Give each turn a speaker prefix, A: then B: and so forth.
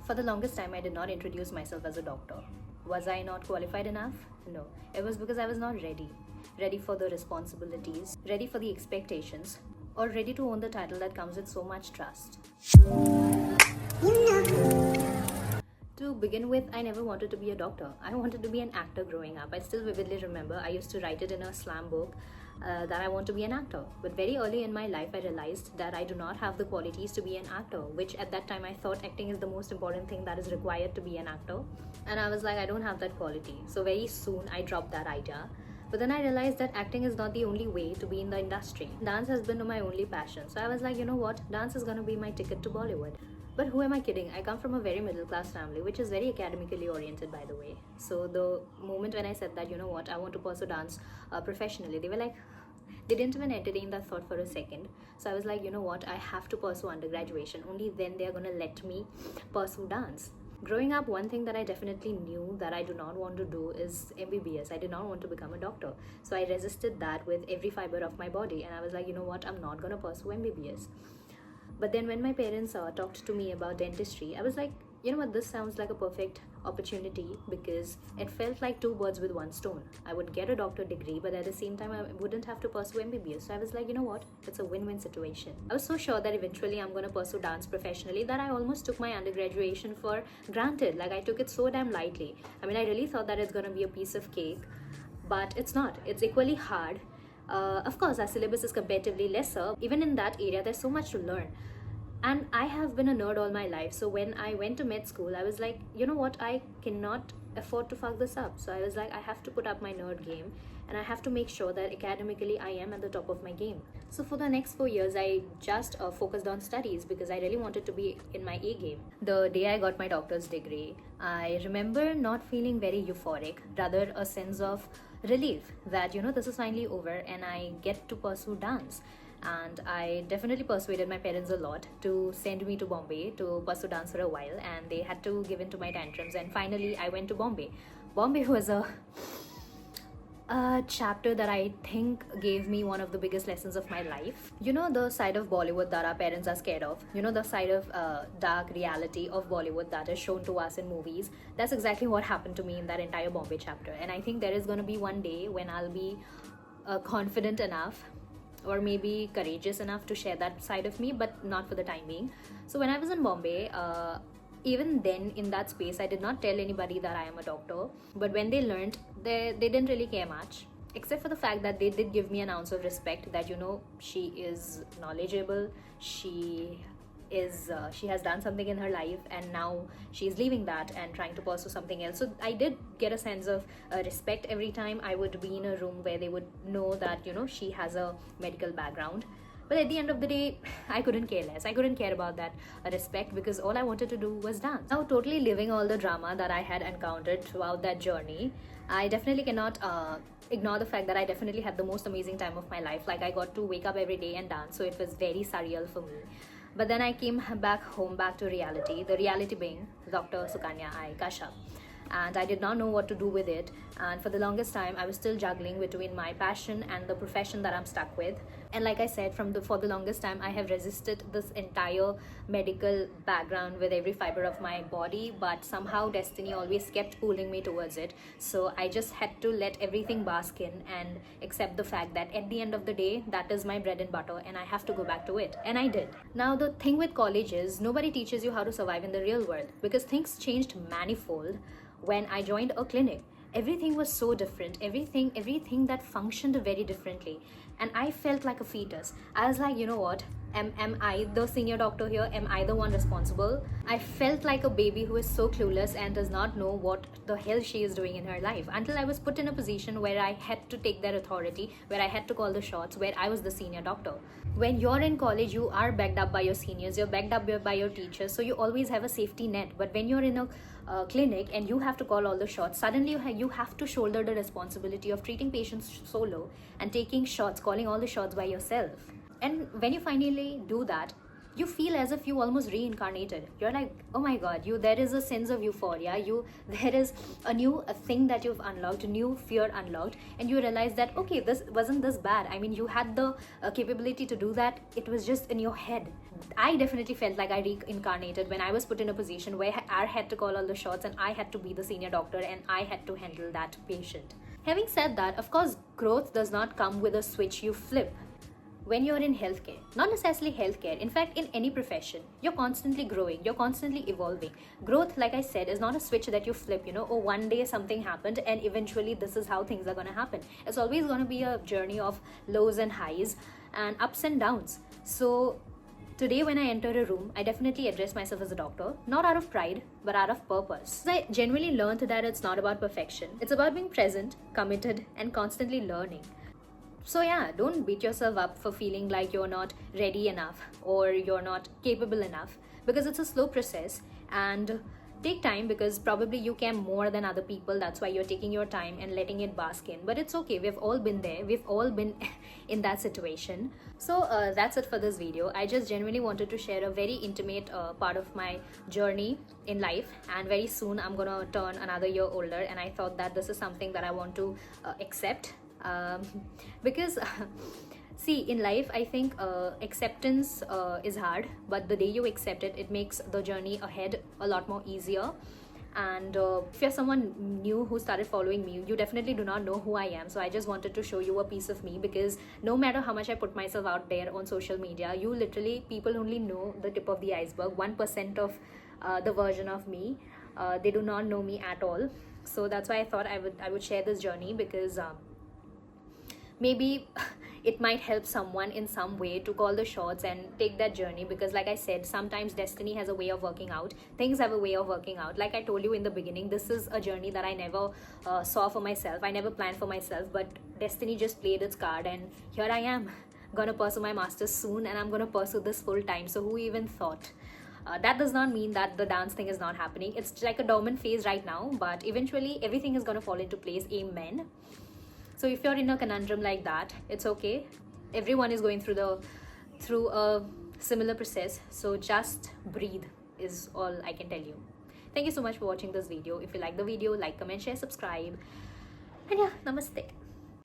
A: For the longest time, I did not introduce myself as a doctor. Was I not qualified enough? No. It was because I was not ready. Ready for the responsibilities, ready for the expectations, or ready to own the title that comes with so much trust. To begin with, I never wanted to be a doctor. I wanted to be an actor growing up. I still vividly remember I used to write it in a slam book that I want to be an actor. But very early in my life, I realized that I do not have the qualities to be an actor, which at that time I thought acting is the most important thing that is required to be an actor. And I was like, I don't have that quality. So very soon I dropped that idea. But then I realized that acting is not the only way to be in the industry. Dance has been my only passion. So I was like, you know what? Dance is gonna be my ticket to Bollywood. But who am I kidding? I come from a very middle class family, which is very academically oriented, by the way. So the moment when I said that, you know what, I want to pursue dance professionally, they were like, they didn't even entertain that thought for a second. So I was like, you know what, I have to pursue undergraduation. Only then they're gonna let me pursue dance. Growing up, one thing that I definitely knew that I do not want to do is MBBS. I did not want to become a doctor. So I resisted that with every fiber of my body. And I was like, you know what, I'm not gonna pursue MBBS. But then when my parents talked to me about dentistry, I was like, you know what, this sounds like a perfect opportunity because it felt like two birds with one stone. I would get a doctor degree, but at the same time, I wouldn't have to pursue MBBS. So I was like, you know what, it's a win-win situation. I was so sure that eventually I'm going to pursue dance professionally that I almost took my undergraduation for granted. Like I took it so damn lightly. I mean, I really thought that it's going to be a piece of cake, but it's not. It's equally hard. Of course, our syllabus is comparatively lesser. Even in that area, there's so much to learn. And I have been a nerd all my life. So when I went to med school, I was like, you know what, I cannot afford to fuck this up. So I was like, I have to put up my nerd game and I have to make sure that academically I am at the top of my game. So for the next 4 years, I just focused on studies because I really wanted to be in my A game. The day I got my doctor's degree, I remember not feeling very euphoric, rather a sense of relief that, you know, this is finally over and I get to pursue dance. And I definitely persuaded my parents a lot to send me to Bombay to pursue dance for a while, and they had to give in to my tantrums, and finally I went to Bombay. Bombay was a chapter that I think gave me one of the biggest lessons of my life. You know, the side of Bollywood that our parents are scared of, you know, the side of dark reality of Bollywood that is shown to us in movies. That's exactly what happened to me in that entire Bombay chapter. And I think there is going to be one day when I'll be confident enough or maybe courageous enough to share that side of me, but not for the time being. So when I was in Bombay, even then in that space, I did not tell anybody that I am a doctor. But when they learned, they didn't really care much, except for the fact that they did give me an ounce of respect that, you know, she is knowledgeable, she has done something in her life and now she's leaving that and trying to pursue something else. So I did get a sense of respect every time I would be in a room where they would know that, you know, she has a medical background. But at the end of the day, I couldn't care less. I couldn't care about that respect because all I wanted to do was dance. Now, totally living all the drama that I had encountered throughout that journey, I definitely cannot ignore the fact that I definitely had the most amazing time of my life. Like I got to wake up every day and dance, so it was very surreal for me. But then I came back home, back to reality, the reality being Dr. Sukanya Kashyap. And I did not know what to do with it. And for the longest time, I was still juggling between my passion and the profession that I'm stuck with. And like I said, for the longest time, I have resisted this entire medical background with every fiber of my body. But somehow destiny always kept pulling me towards it. So I just had to let everything bask in and accept the fact that at the end of the day, that is my bread and butter and I have to go back to it. And I did. Now, the thing with college is nobody teaches you how to survive in the real world because things changed manifold when I joined a clinic. Everything was so different. Everything that functioned very differently. And I felt like a fetus. I was like, you know what? Am I the senior doctor here? Am I the one responsible? I felt like a baby who is so clueless and does not know what the hell she is doing in her life until I was put in a position where I had to take that authority, where I had to call the shots, where I was the senior doctor. When you're in college, you are backed up by your seniors, you're backed up by your teachers, so you always have a safety net. But when you're in a clinic and you have to call all the shots, suddenly you have to shoulder the responsibility of treating patients solo and taking shots, calling all the shots by yourself. And when you finally do that, you feel as if you almost reincarnated. You're like, oh my god, there is a sense of euphoria, there is a thing that you've unlocked, a new fear unlocked, and you realize that, okay, this wasn't this bad. I mean, you had the capability to do that. It was just in your head. I definitely felt like I reincarnated when I was put in a position where I had to call all the shots, and I had to be the senior doctor, and I had to handle that patient. Having said that, of course, growth does not come with a switch you flip. When you're in healthcare, not necessarily healthcare, in fact, in any profession, you're constantly growing, you're constantly evolving. Growth, like I said, is not a switch that you flip, oh, one day something happened and eventually this is how things are going to happen. It's always going to be a journey of lows and highs and ups and downs. So today when I enter a room, I definitely address myself as a doctor, not out of pride, but out of purpose. I genuinely learned that it's not about perfection. It's about being present, committed, and constantly learning. So yeah, don't beat yourself up for feeling like you're not ready enough or you're not capable enough, because it's a slow process, and take time, because probably you care more than other people. That's why you're taking your time and letting it bask in. But it's okay, we've all been there, we've all been in that situation. So that's it for this video. I just genuinely wanted to share a very intimate part of my journey in life, and very soon I'm gonna turn another year older, and I thought that this is something that I want to accept. Because see, in life, I think acceptance is hard, but the day you accept it, it makes the journey ahead a lot more easier. And if you're someone new who started following me, you definitely do not know who I am. So I just wanted to show you a piece of me, because no matter how much I put myself out there on social media, people only know the tip of the iceberg, 1% of the version of me. They do not know me at all. So that's why I thought I would share this journey, because maybe it might help someone in some way to call the shots and take that journey. Because like I said, sometimes destiny has a way of working out, things have a way of working out. Like I told you in the beginning, this is a journey that I never saw for myself, I never planned for myself, but destiny just played its card, and here I am, gonna pursue my master's soon, and I'm gonna pursue this full time. So who even thought? That does not mean that the dance thing is not happening. It's like a dormant phase right now, but eventually everything is gonna fall into place. Amen. So if you're in a conundrum like that, it's okay. Everyone is going through a similar process. So just breathe is all I can tell you. Thank you so much for watching this video. If you like the video, like, comment, share, subscribe. And yeah, namaste.